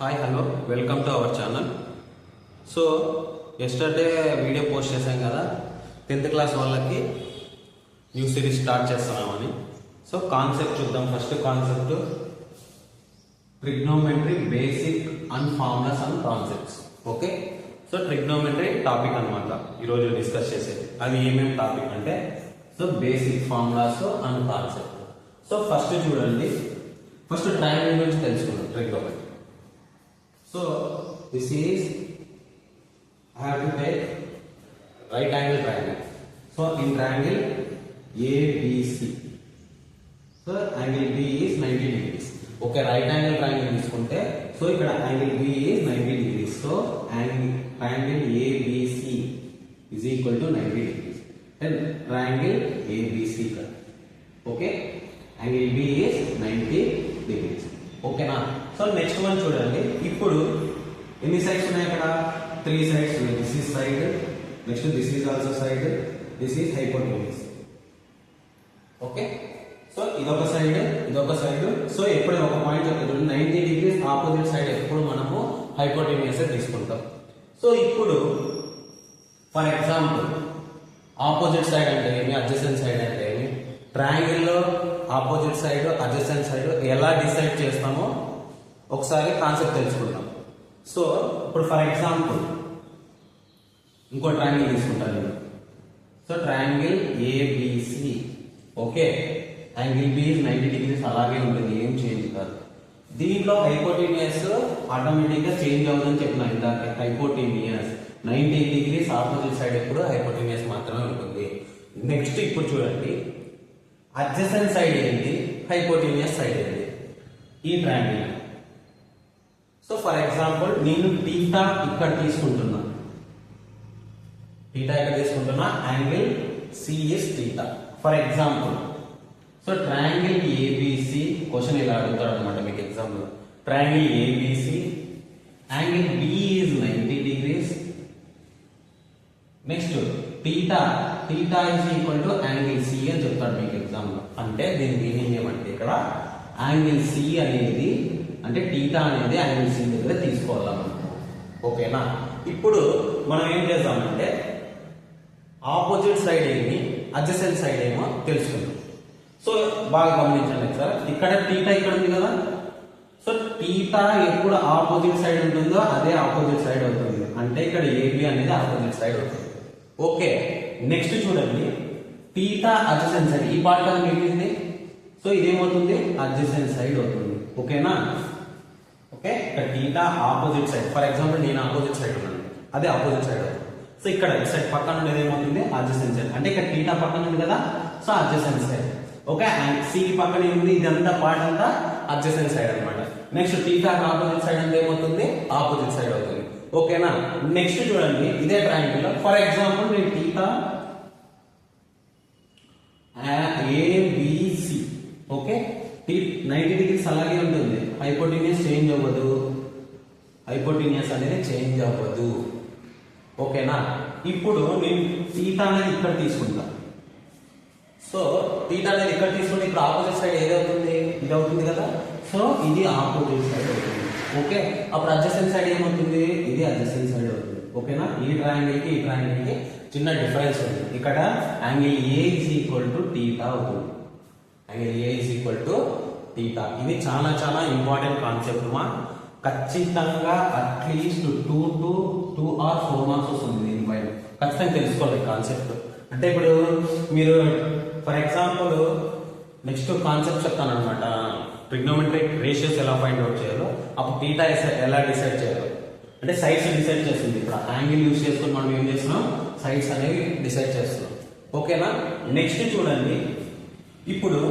Hi hello welcome to our channel. So yesterday video post చేశాం కదా 10th class వాళ్ళకి new series start చేస్తున్నామని. So concept చూద్దాం. First concept trigonometry basic and formulas and concepts. Okay, so trigonometry topic అనమాట ఈరోజు discuss చేసేది. అది ఏమేమి టాపిక్ అంటే so basic formulas and concept. So first చూడండి, ఫస్ట్ ట్రయాంగిల్ గురించి తెలుసుకుందాం. Trigonometry. So this is, I have to take right angle triangle. So in triangle ABC, so angle B is 90 degrees. Okay, right angle triangle తీసుకుంటే so ఇక్కడ angle B is 90 degrees. So triangle ABC is equal to 90 degrees. And triangle ABC ఇక్కడ. Okay, angle B is 90 degrees. ఓకేనా? So next one చూడండి. ఇప్పుడు ఎన్ని sides ఉన్నాయి అక్కడ? 3 sides ఉన్నాయి. This is side, next this is also side, this is hypotenuse. Okay, so ఇదొక side, ఇదొక సైడ్. సో ఎప్పుడు ఒక పాయింట్ చెప్తారు 90 degrees ఆపోజిట్ సైడ్ ఎప్పుడు మనము హైపోటెన్యూస్ తీసుకుంటాం. సో ఇప్పుడు ఫర్ ఎగ్జాంపుల్ ఆపోజిట్ సైడ్ అంటే ఏమి, అడ్జసెంట్ సైడ్ అంటే ఏమి, ట్రయాంగిల్ లో ఆపోజిట్ సైడ్ అడ్జసెంట్ సైడ్ ఎలా డిసైడ్ చేస్తామో ఒకసారి కాన్సెప్ట్ తెలుసుకుందాం. సో ఇప్పుడు ఫర్ ఎగ్జాంపుల్ ఇంకో ట్రయాంగిల్ తీసుకుంటాను నేను. So triangle ABC. Okay, angle B 90 degrees అలాగే ఉంటుంది, ఏం చేంజ్ కాదు. దీంట్లో హైపోటెన్యూస్ ఆటోమేటిక్ గా చేంజ్ అవుతుందని చెప్పిన ఇందాక. హైపోటెన్యూస్ 90 degrees ఆపోజిట్ సైడ్ ఎప్పుడు హైపోటెన్యూస్ మాత్రమే ఉంటుంది. నెక్స్ట్ ఇప్పుడు చూడండి, అడ్జసెంట్ సైడ్ ఏంటి, హైపోటెన్యూస్ సైడ్ ఏంటి ఈ ట్రయాంగిల్. సో ఫర్ ఎగ్జాంపుల్ నేను టీటా ఇక్కడ తీసుకుంటున్నా, టీటా ఇక్కడ తీసుకుంటున్నా, angle C is theta for example. So triangle ABC question ఇలా అడుగుతాడు అనమాట మీకు ఎగ్జామ్ లో. Triangle ABC, angle B is 90 degrees. Next theta, theta is equal to angle C అని చెప్తాడు మీకు ఎగ్జామ్ లో. అంటే దీని మీనింగ్ ఏమంటే ఇక్కడ యాంగిల్ సి అనేది అంటే టీటా అనేది యాంగిల్ సి దగ్గర తీసుకోవాలి. ఓకేనా? ఇప్పుడు మనం ఏం చేద్దామంటే ఆపోజిట్ సైడ్ ఏమి అడ్జసెంట్ సైడ్ ఏమో తెలుసుకుందాం. సో బాగా గమనించండి సార్, ఇక్కడ టీటా ఇక్కడ ఉంది కదా. సో టీటా ఎప్పుడు ఆపోజిట్ సైడ్ ఉంటుందో అదే ఆపోజిట్ సైడ్ అవుతుంది. అంటే ఇక్కడ ఏబి అనేది ఆపోజిట్ సైడ్ అవుతుంది. ఓకే, నెక్స్ట్ చూడండి, టీటా అడ్జసెంట్ సైడ్ ఈ పార్ట్ కదా మిగిలింది. సో ఇదేమవుతుంది, అడ్జసెంట్ సైడ్ అవుతుంది. ఓకేనా? ఓకే, ఇక్కడ theta opposite side. For example నేను ఆపోజిట్ సైడ్ ఉన్నాను, అదే ఆపోజిట్ సైడ్ అవుతుంది. సో ఇక్కడ ఈ సైడ్ పక్కన ఉండేది ఏమవుతుంది, అడ్జసెంట్ సైడ్. అంటే ఇక్కడ టీటా పక్కన ఉంది కదా, so adjacent side. Okay, C పక్కన ఉంది, ఇదంతా పార్ట్ అంతా అడ్జసెంట్ సైడ్ అనమాట. నెక్స్ట్ టీటా ఆపోజిట్ సైడ్ అంటే ఏమవుతుంది, ఆపోజిట్ సైడ్ అవుతుంది. ఓకేనా? నెక్స్ట్ చూడండి, ఇదే ట్రయాంగిల్ ఫర్ ఎగ్జాంపుల్ నేను టీటా ఏబిసి. ఓకే, 90 degrees అలాగే ఉంటుంది, హైపోటెన్యూస్ చేంజ్ అవ్వదు, హైపోటెన్యూస్ అనేది చేంజ్ అవ్వదు. ఓకేనా? ఇప్పుడు నేను టీటా అనేది ఇక్కడ తీసుకుంటా. సో టీటా అనేది ఇక్కడ తీసుకుంటే ఇప్పుడు ఆపోజిట్ సైడ్ ఏదవుతుంది, ఇది అవుతుంది కదా. సో ఇది ఆపోజిట్ సైడ్ అవుతుంది. ఓకే, అప్పుడు అడ్జసెంట్ సైడ్ ఏమవుతుంది, ఇది అడ్జసెంట్ సైడ్ అవుతుంది. ఓకేనా? ఈ ట్రయాంగిల్ కి ఈ ట్రయాంగిల్ కి చిన్న డిఫరెన్స్ ఉంది. ఇక్కడ angle A is equal to theta అవుతుంది. Angle A is equal to theta. ఇది చాలా చాలా ఇంపార్టెంట్ కాన్సెప్ట్ మా. ఖచ్చితంగా అట్లీస్ట్ 2 or 4 మార్క్స్ వస్తుంది దీనిపైన. ఖచ్చితంగా తెలుసుకోవాలి కాన్సెప్ట్. అంటే ఇప్పుడు మీరు ఫర్ ఎగ్జాంపుల్ నెక్స్ట్ కాన్సెప్ట్ చెప్తాను అనమాట. ట్రిగ్నోమెట్రిక్ రేషియోస్ ఎలా ఫైండ్ అవుట్ చేయాలో, అప్పుడు టీటా ఎలా డిసైడ్ చేయాలో, అంటే సైడ్స్ డిసైడ్ చేస్తుంది. ఇప్పుడు యాంగిల్ యూజ్ చేసుకుని మనం ఏం చేస్తున్నాం, సైడ్స్ అనేవి డిసైడ్ చేస్తున్నాం. ఓకేనా? నెక్స్ట్ చూడండి, ఇప్పుడు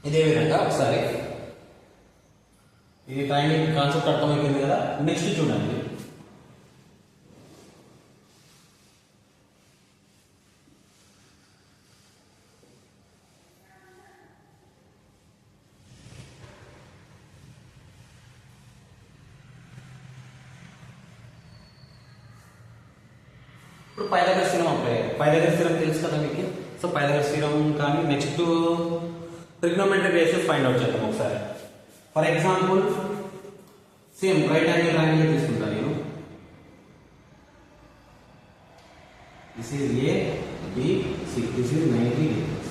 ఇదే విధంగా ఒకసారి ఈ ట్రయాంగిల్ కాన్సెప్ట్ అర్థమైపోయింది కదా. నెక్స్ట్ చూడండి, ఇప్పుడు పైథాగరస్ థీరం అప్లై అయ్యారు. పైథాగరస్ థీరం తెలుసు కదా మీకు. సో పైథాగరస్ థీరం కానీ next trigonometric ratios find out చేద్దాం ఒకసారి. For example same right angle triangle తీసుకుంటాను నేను. This is A B C, this is 90 degrees.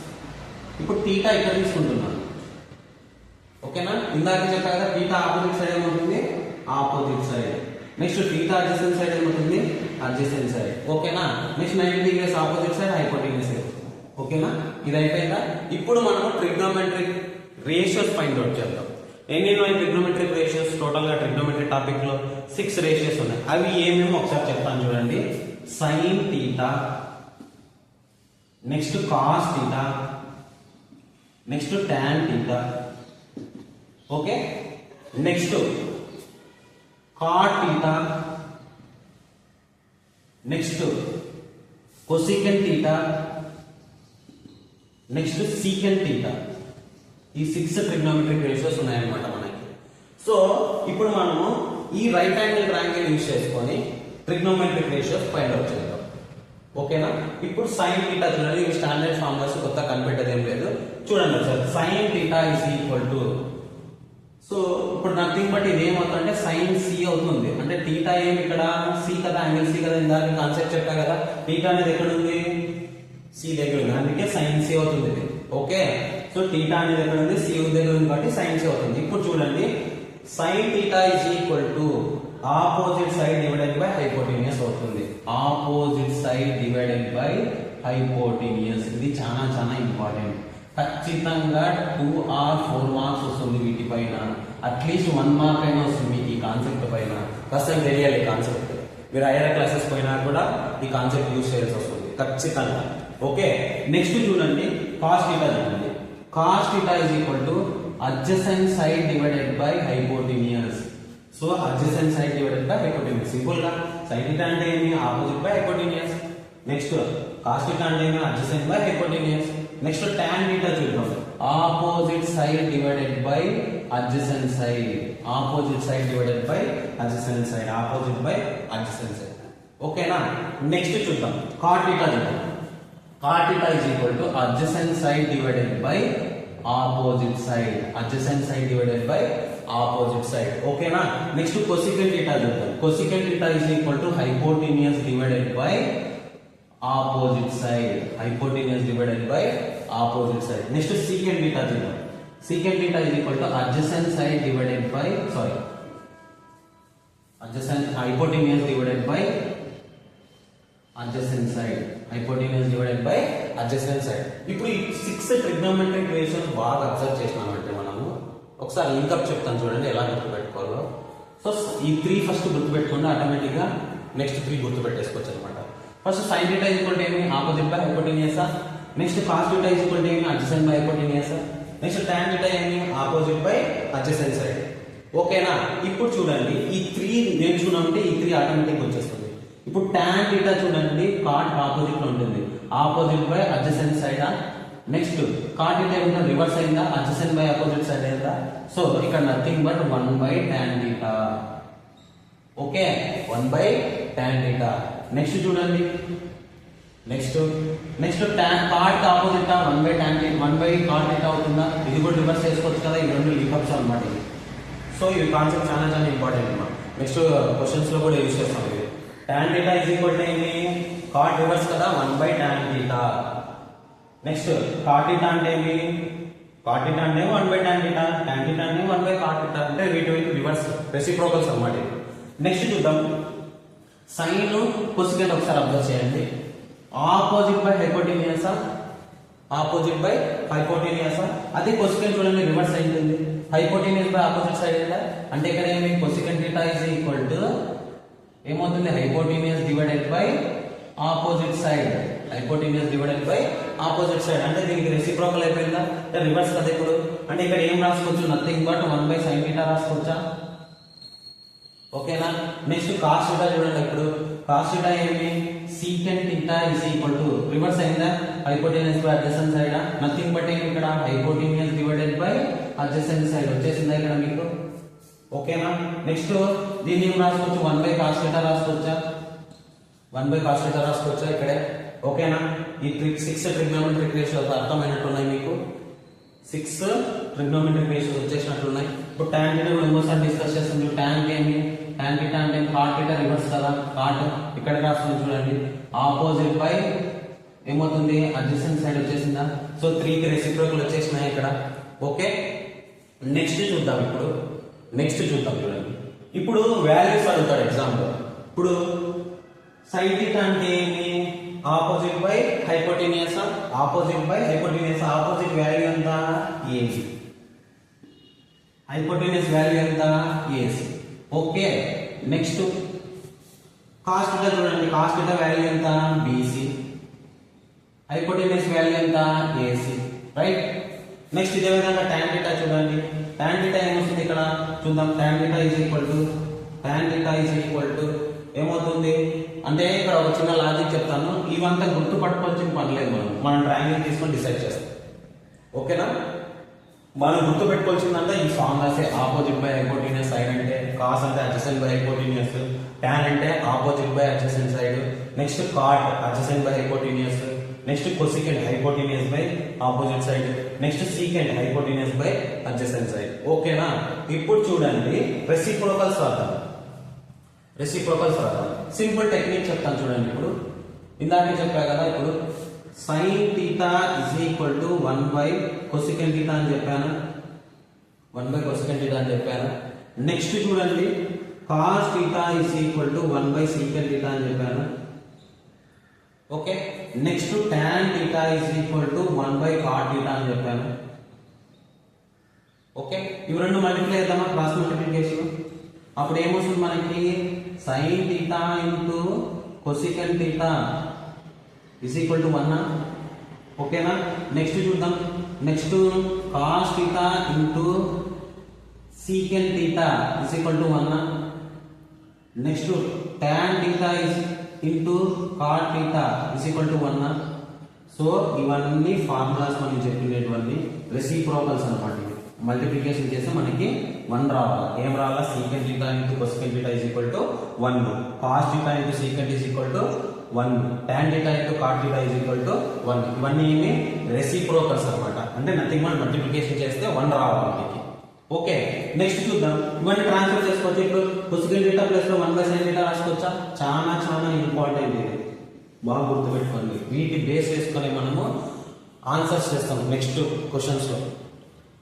ఇప్పుడు థీటా ఇక్కడ తీసుకుంటున్నాను. ఓకేనా, ఇందాక చెప్పా కదా థీటా ఆపోజిట్ సైడ్ ఏముంటుంది, opposite side. Next theta adjacent side ఏముంటుంది, అడ్జసెంట్ సైడ్. ఓకేనా, next 90 degrees opposite side, hypotenuse side. ఓకేనా, ఇది అయిపోయిందా. ఇప్పుడు మనము ట్రిగ్నోమెట్రిక్ రేషియోస్ ఫైండ్ అవుట్ చేద్దాం. ఎన్ని ఉన్నాయి ట్రిగ్నోమెట్రిక్ రేషియోస్? టోటల్ గా ట్రిగ్నోమెట్రీ టాపిక్ లో 6 రేషియోస్ ఉన్నాయి. అవి ఏమేమో ఒకసారి చెప్తాను చూడండి. Sine theta, next cos theta, next tan theta, okay, next cot theta, next cosecant theta, next secant theta. ఈ 6 ట్రిగ్నోమెట్రిక్ రేషియోస్ ఉన్నాయన్నమాట మనకి. సో ఇప్పుడు మనము ఈ రైట్ యాంగిల్ ట్రయాంగిల్ యూజ్ చేసుకొని ట్రిగ్నోమెట్రిక్ రేషియోస్ ఫైండ్ అవుట్ చేద్దాం. ఓకేనా, ఇప్పుడు సైన్ థీటా చూడండి, ఇవి స్టాండర్డ్ ఫార్ములాస్, కొత్త కనిపెట్టేది ఏం లేదు. చూడండి sir, sign theta is equal to, so ఇప్పుడు నథింగ్ బట్ ఇది ఏమవుతుందంటే సైన్ సి అవుతుంది. అంటే థీటా ఏమి ఇక్కడ సి కదా, యాంగిల్ సి కదా, ఇందాక కాన్సెప్ట్ చెప్పా కదా. థీటా అనేది ఎక్కడ ఉంది, సి దగ్గర ఉంది, అందుకే సైన్ సి అవుతుంది ఇది. ఓకే, సో థీటా అనేది ఎక్కడ ఉంది, సి దగ్గర ఉంది కాబట్టి సైన్ సి అవుతుంది. ఇప్పుడు చూడండి, sine theta is equal to opposite side divided by hypotenuse అవుతుంది. Opposite side divided by hypotenuse. ఇది చాలా చాలా ఇంపార్టెంట్. ఖచ్చితంగా 2 or 4 మార్క్స్ వస్తుంది వీటిపైన, అట్లీస్ట్ 1 మార్క్ అయినా వస్తుంది మీకు ఈ కాన్సెప్ట్ పైన. ప్రస్తుతం తెలియాలి ఈ కాన్సెప్ట్. మీరు హైయర్ క్లాసెస్ పోయినా కూడా ఈ కాన్సెప్ట్ యూజ్ చేయాల్సి వస్తుంది ఖచ్చితంగా. ఓకే, నెక్స్ట్ చూడండి, కాస్ థీటా చూడండి. Cos theta is equal to adjacent side divided by hypotenuse. So adjacent side divided by hypotenuse. Simple గా సైన్ థీటా అంటే ఏమి, opposite by hypotenuse. Next cos theta అంటే ఏమి, adjacent by hypotenuse. Next tan theta చూద్దాం, opposite side divided by adjacent side. Opposite side divided by adjacent side, opposite by adjacent side. ఓకేనా, next చూద్దాం cot theta చూద్దాం. Cot theta is equal to adjacent side divided by opposite side. Adjacent side divided by opposite side. ఓకేనా, next cosecant theta చూద్దాం. Cosecant theta is equal to hypotenuse divided by opposite side. Hypotenuse divided by opposite side. Next secant theta చూద్దాం. Secant theta is equal to adjacent side divided by adjacent hypotenuse divided by adjacent side. Hypotenuse divided by adjacent side. ఇప్పుడు ఈ 6 trigonometric ratios బాగా observe చేసినామంటే మనము ఒకసారి link up చెప్తాను చూడండి ఎలా గుర్తుపెట్టుకోవాలో. సో ఈ 3 ఫస్ట్ గుర్తుపెట్టుకుంటే ఆటోమేటిక్ గా నెక్స్ట్ 3 గుర్తుపెట్టేసుకోవచ్చు అనమాట. First sine theta is equal to ఏమి, opposite by hypotenuse. Next cos theta is equal to ఏమి, adjacent by hypotenuse. Next tan theta ఏమి, ఆపోజిట్ బై అడ్జసెంట్ సైడ్. ఓకేనా, ఇప్పుడు చూడండి ఈ 3 నేర్చుకున్నామంటే ఈ 3 ఆటోమేటిక్ వచ్చేస్తుంది. ఇప్పుడు టాన్ థీటా చూడండి, కాట్ ఆపోజిట్ లో ఉంటుంది, opposite by adjacent side. Next cot theta ఏమిటో రివర్స్ అయిందా, అడ్జసెంట్ బై ఆపోజిట్ సైడ్ అయిందా. సో ఇక్కడ nothing but 1 by tan theta. Okay, 1 by tan theta. Next చూడండి, next cot opposite 1 by tan theta, 1 by cot theta అవుతుందా. ఇది కూడా reverse చేసుకోవచ్చు కదా, ఈ రెండు లింకప్స్ అన్నమాట ఇది. సో ఈ కాన్సెప్ట్ చాలా చాలా ఇంపార్టెంట్ అన్నమాట. నెక్స్ట్ క్వశ్చన్స్ లో కూడా యూజ్ చేస్తాం ఇది. Tan theta is equal to ఏంటి, కాట్ రివర్స్ కదా, 1 by tan theta. Next cot theta అంటే ఏంటి, కాట్ థీటా అంటే 1 by tan theta, tan theta అంటే 1 బై కాట్ థీటా. అంటే వీటి రివర్స్ రెసిప్రోకల్స్ అన్నమాట ఇది. నెక్స్ట్ చూద్దాం సైన్ కొసికెంట్. ఒకసారి అబ్జర్వ్ చేయండి, opposite by hypotenuse, opposite by hypotenuse. అదే కొసికెంట్ చూడండి రివర్స్ అయింది, హైపోటెన్యూస్ బై ఆపోజిట్ సైడ్. అంటే ఇక్కడ ఏమి, cosecant theta is equal to ఏమవుతుంది, hypotenuse divided by opposite side. Hypotenuse divided by opposite side అంటే దీనికి రెసిప్రోకల్ అయిపోయిందా, రివర్స్ కదా ఇప్పుడు. అంటే ఇక్కడ ఏం రాసుకోవచ్చు, nothing but 1 by sine theta రాసుకోవచ్చా. ఓకేనా, నెక్స్ట్ కాస్ థీటా చూడండి. ఇప్పుడు కాస్ థీటా ఏమి, secant theta is equal to reverse అయిందా, hypotenuse by adjacent side. Nothing but ఏమి ఇక్కడ, hypotenuse divided by adjacent side వచ్చేసిందా ఇక్కడ మీకు. ఓకేనా, నెక్స్ట్ దీన్ని ఏం రాసుకోవచ్చు, 1 బై కాస్ థీటా రాసుకోవచ్చా, 1 బై కాస్ థీటా రాసుకోవచ్చా ఇక్కడే. ఓకేనా, ఈ 6 ట్రిగ్నోమెట్రిక్ రేషియోస్ అర్థమైనట్టున్నాయి మీకు. 6 ట్రిగ్నోమెట్రిక్ రేషియోస్ వచ్చేసినట్లున్నాయి. ఇప్పుడు tan θ కూడా ఇంకోసారి డిస్కస్ చేస్తాం. tan ఏమి, tan θ అంటే cot θ రివర్స్ కదా, cot ఇక్కడ రాస్తాం చూడండి, ఆపోజిట్ బై ఏమవుతుంది అడ్జసెంట్ సైడ్ వచ్చేసిందా. సో 3 కి రెసిప్రోకల్ వచ్చేసినాయి ఇక్కడ. ఓకే, నెక్స్ట్ చూద్దాం చూడండి. ఇప్పుడు వాల్యూస్ అడుగుతాడు ఎగ్జామ్ లో. ఇప్పుడు sin θ అంటే ఏమి, opposite by hypotenuse, opposite value ఎంత ఏసి, హైపోటెన్యూస్ వాల్యూ ఎంత ఏసి. ఓకే, నెక్స్ట్ cos θ చూడండి, cos θ వాల్యూ ఎంత బీసీ, హైపోటెన్యూస్ వాల్యూ ఎంత ఏసీ, రైట్. నెక్స్ట్ ఇదే విధంగా tan θ చూడండి, tan θ ఏమొస్తుంది ఇక్కడ చూద్దాం. tan θ ఏమవుతుంది అంటే ఇక్కడ ఒక చిన్న లాజిక్ చెప్తాను, ఇవంతా గుర్తు పట్టుకోవాల్సిన పని లేదు. మనం ట్రయాంగిల్ తీసుకొని డిసైడ్ చేస్తాం. ఓకేనా, మనం గుర్తు పెట్టుకోవాల్సిందంతా ఈ ఫార్ములాసే. ఆపోజిట్ బై హైపోటెన్యూస్, సైడ్ అంటే కాస్ అంటే అడ్జసెంట్ బై హైపోటెన్యూస్, tan అంటే opposite by adjacent side, next cot adjacent by hypotenuse, next cosecant hypotenuse by opposite side, next secant hypotenuse by adjacent side. ఓకేనా, ఇప్పుడు చూడండి రెసిప్రోకల్స్ రాద్దాం. Simple technique చెప్తాను చూడండి. ఇప్పుడు ఇందాక చెప్పా కదా, ఇప్పుడు sin θ is equal to 1 by cosecant θ అని చెప్పాను. నెక్స్ట్ చూడండి cos θ is equal to 1 by secant θ అని చెప్పాను. Okay, next tan θ is equal to 1 by cot θ అని చెప్పాను. ఓకే, ఇవి రెండు మల్టిప్లై చేద్దామా, క్రాస్ మల్టిప్లికేషన్. అప్పుడు ఏమొస్తుంది మనకి, sin θ into cosecant θ is equal to 1. ఓకేనా, నెక్స్ట్ చూద్దాం. Next cos θ into secant θ is equal to 1. Next tan θ into cot θ is equal to 1. So ఇవన్నీ ఫార్ములాస్ మనం చెప్పినటువంటి రెసిప్రోకల్స్ అన్నమాట. మల్టిప్లికేషన్ చేస్తే మనకి 1 రావాలి. ఏం రావాలా, secant θ into cosecant θ is equal to 1, cos θ into secant is equal to 1, tan θ into cot θ is equal to 1. ఇవన్నీ ఏమి రెసిప్రోకల్స్ అన్నమాట. అంటే నథింగ్ బట్ మల్టిప్లికేషన్ చేస్తే 1 రావాలి మనకి. ఓకే, నెక్స్ట్ చూద్దాం. ఇవన్నీ ట్రాన్స్ఫర్ చేసుకోవచ్చు. ఇప్పుడు cosecant θ ప్లస్ లో 1 by sin θ రాసుకోవచ్చా. చాలా ఇంపార్టెంట్ ఇది, బాగా గుర్తుపెట్టుకోండి. వీటి బేస్ చేసుకొని మనము ఆన్సర్స్ చేస్తాం నెక్స్ట్ క్వశ్చన్స్ లో.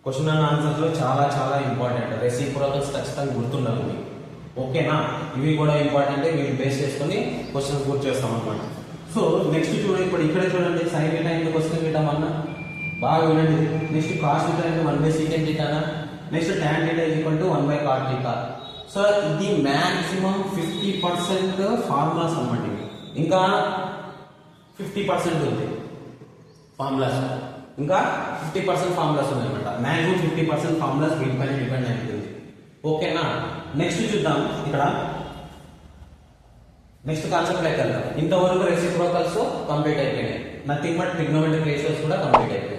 క్వశ్చన్ అండ్ ఆన్సర్స్ లో చాలా ఇంపార్టెంట్. రెసిప్రోకల్స్ ఖచ్చితంగా గుర్తుండాలి మీకు. ఓకేనా, ఇవి కూడా ఇంపార్టెంట్. వీటిని బేస్ చేసుకొని క్వశ్చన్స్ పూర్తి చేస్తాం అన్నమాట. సో నెక్స్ట్ చూడండి, ఇప్పుడు ఇక్కడ చూడండి sin θ ఇంటూ cosecant θ అన్న బాగా వినండి. Next cos θ into 1 by secant θ, next tan θ is equal to 1 by cot θ. So ఇది మాక్సిమం 50% ఫార్ములాస్ అన్నమాట. ఇంకా 50% ఉంది ఫార్ములాస్, ఇంకా 50% ఫార్ములాస్ ఉన్నాయన్నమాట. మ్యాక్సిమం 50% ఫార్ములాస్ వీటిపైన డిపెండ్ అవుతుంది. ఓకేనా, నెక్స్ట్ చూద్దాం. ఇక్కడ నెక్స్ట్ కాన్సెప్ట్ లెక్క వెళ్దాం. ఇంతవరకు రెసిప్రోకల్స్ కంప్లీట్ అయిపోయినాయి. నథింగ్ బట్ ట్రిగ్నోమెట్రిక్ రేషియోస్ కూడా కంప్లీట్ అయిపోయినాయి.